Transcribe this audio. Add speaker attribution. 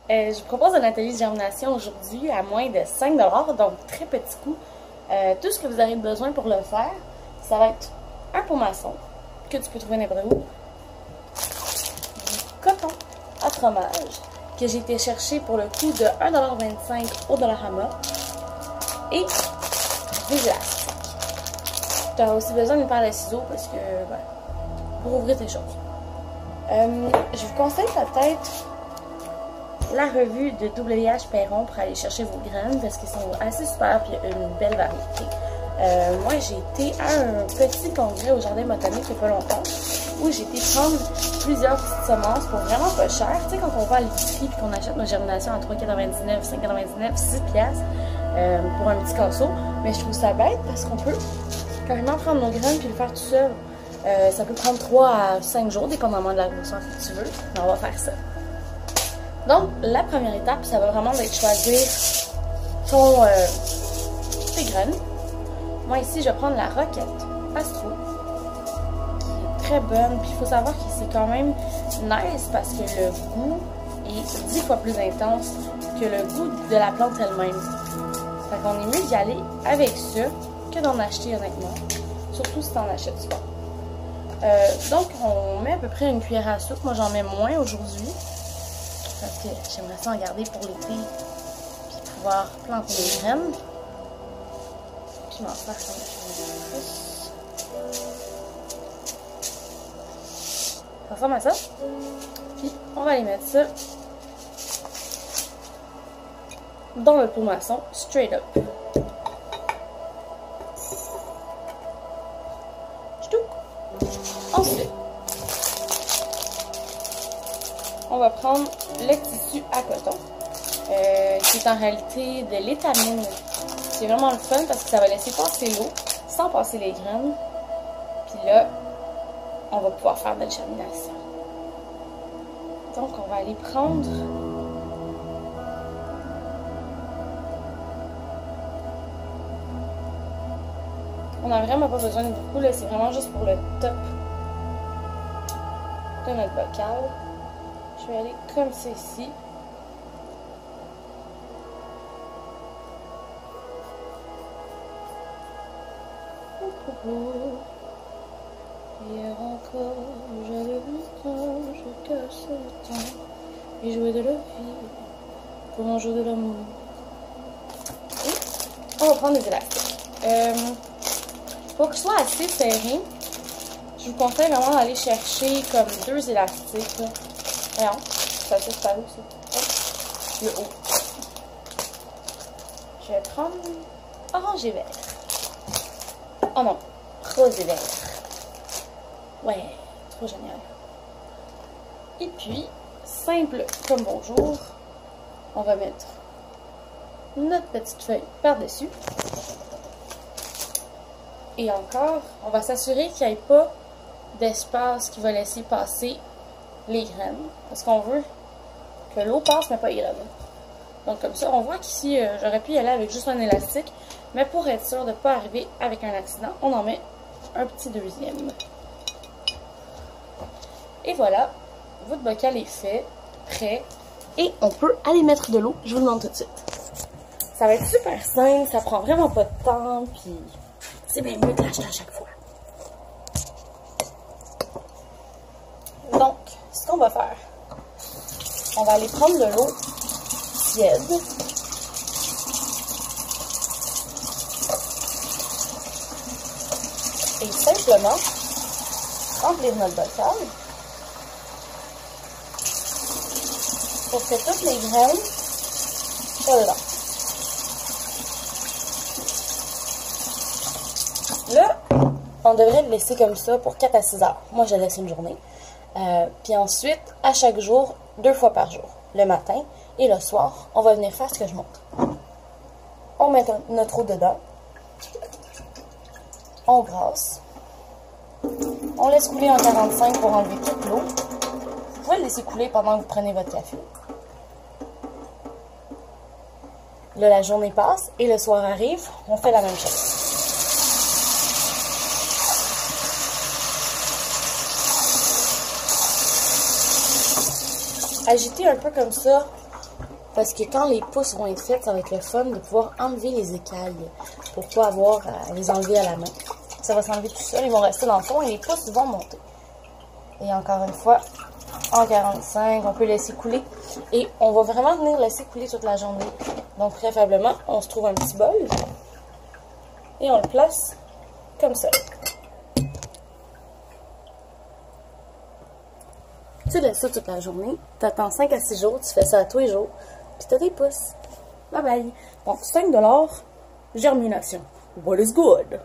Speaker 1: Je vous propose un atelier de germination aujourd'hui à moins de 5 $, donc très petit coût. Tout ce que vous aurez besoin pour le faire, ça va être un pot maçon que tu peux trouver n'importe où, du coton à fromage que j'ai été chercher pour le coût de 1,25 $ au Dollarama et des élastiques. Tu as aussi besoin d'une paire de ciseaux parce que, pour ouvrir tes choses. Je vous conseille peut-être la revue de WH Perron pour aller chercher vos graines parce qu'ils sont assez super et il y a une belle variété. Moi, j'ai été à un petit congrès au Jardin botanique il n'y a pas longtemps où j'ai été prendre plusieurs petites semences pour vraiment pas cher. Tu sais, quand on va à l'épicerie et qu'on achète nos germinations à 3,99, 5,99, 6$ pour un petit casseau, mais je trouve ça bête parce qu'on peut carrément prendre nos graines et le faire tout seul. Ça peut prendre 3 à 5 jours, dépendamment de la grosseur que tu veux, mais on va faire ça. Donc, la première étape, ça va vraiment être choisir tes graines. Moi, ici, je vais prendre la Roquette Astro, qui est très bonne. Puis, il faut savoir que c'est quand même nice parce que le goût est 10 fois plus intense que le goût de la plante elle-même. Fait qu'on est mieux d'y aller avec ça que d'en acheter, honnêtement. Surtout si tu en achètes souvent. Donc, on met à peu près une cuillère à soupe. Moi, j'en mets moins aujourd'hui. Parce que j'aimerais ça en garder pour l'été. Puis pouvoir planter les graines. Puis m'en faire ça. Ça ressemble à ça. Puis, on va aller mettre ça dans le pot maçon, straight up. Ensuite, on va prendre le tissu à coton, qui est en réalité de l'étamine. C'est vraiment le fun parce que ça va laisser passer l'eau sans passer les graines. Puis là, on va pouvoir faire notre germination. Donc, on va aller prendre on n'a vraiment pas besoin de beaucoup, là, c'est vraiment juste pour le top de notre bocal. Je vais aller comme ceci. Hier encore, j'avais 8 ans, je cassais le temps et jouais de la vie comme un jeu de l'amour. Et on va prendre des élastiques. Pour que ce soit assez serré, je vous conseille vraiment d'aller chercher comme 2 élastiques. Voyons, ça fait par où ça? Le haut. Je vais prendre orange et vert. Oh non, rose et vert. Ouais, trop génial. Et puis, simple comme bonjour, on va mettre notre petite feuille par-dessus. Et encore, on va s'assurer qu'il n'y ait pas d'espace qui va laisser passer les graines. Parce qu'on veut que l'eau passe, mais pas les graines. Donc comme ça, on voit qu'ici, j'aurais pu y aller avec juste un élastique. Mais pour être sûr de ne pas arriver avec un accident, on en met un petit deuxième. Et voilà, votre bocal est fait, prêt. Et on peut aller mettre de l'eau, je vous le montre tout de suite. Ça va être super simple, ça prend vraiment pas de temps, puis c'est bien mieux de l'acheter à chaque fois. Donc, ce qu'on va faire, on va aller prendre de l'eau tiède. Et simplement remplir notre bocal pour que toutes les graines soient dedans. Là, on devrait le laisser comme ça pour 4 à 6 heures. Moi, je laisse une journée. Puis ensuite, à chaque jour, 2 fois par jour. Le matin et le soir, on va venir faire ce que je montre. On met notre eau dedans. On brasse. On laisse couler en 45 pour enlever toute l'eau. Vous pouvez le laisser couler pendant que vous prenez votre café. Là, la journée passe et le soir arrive, on fait la même chose. Agiter un peu comme ça Parce que quand les pousses vont être faites, ça va être le fun de pouvoir enlever les écailles. Pour pas avoir à les enlever à la main. Ça va s'enlever tout seul, ils vont rester dans le fond et les pousses vont monter. Et encore une fois, en 45, on peut laisser couler. Et on va vraiment venir laisser couler toute la journée. Donc préférablement, on se trouve un petit bol. Et on le place comme ça. Tu laisses ça toute la journée. Tu attends 5 à 6 jours, tu fais ça tous les jours. Puis tu as des pousses. Bye bye. Donc 5 $, germination. What is good?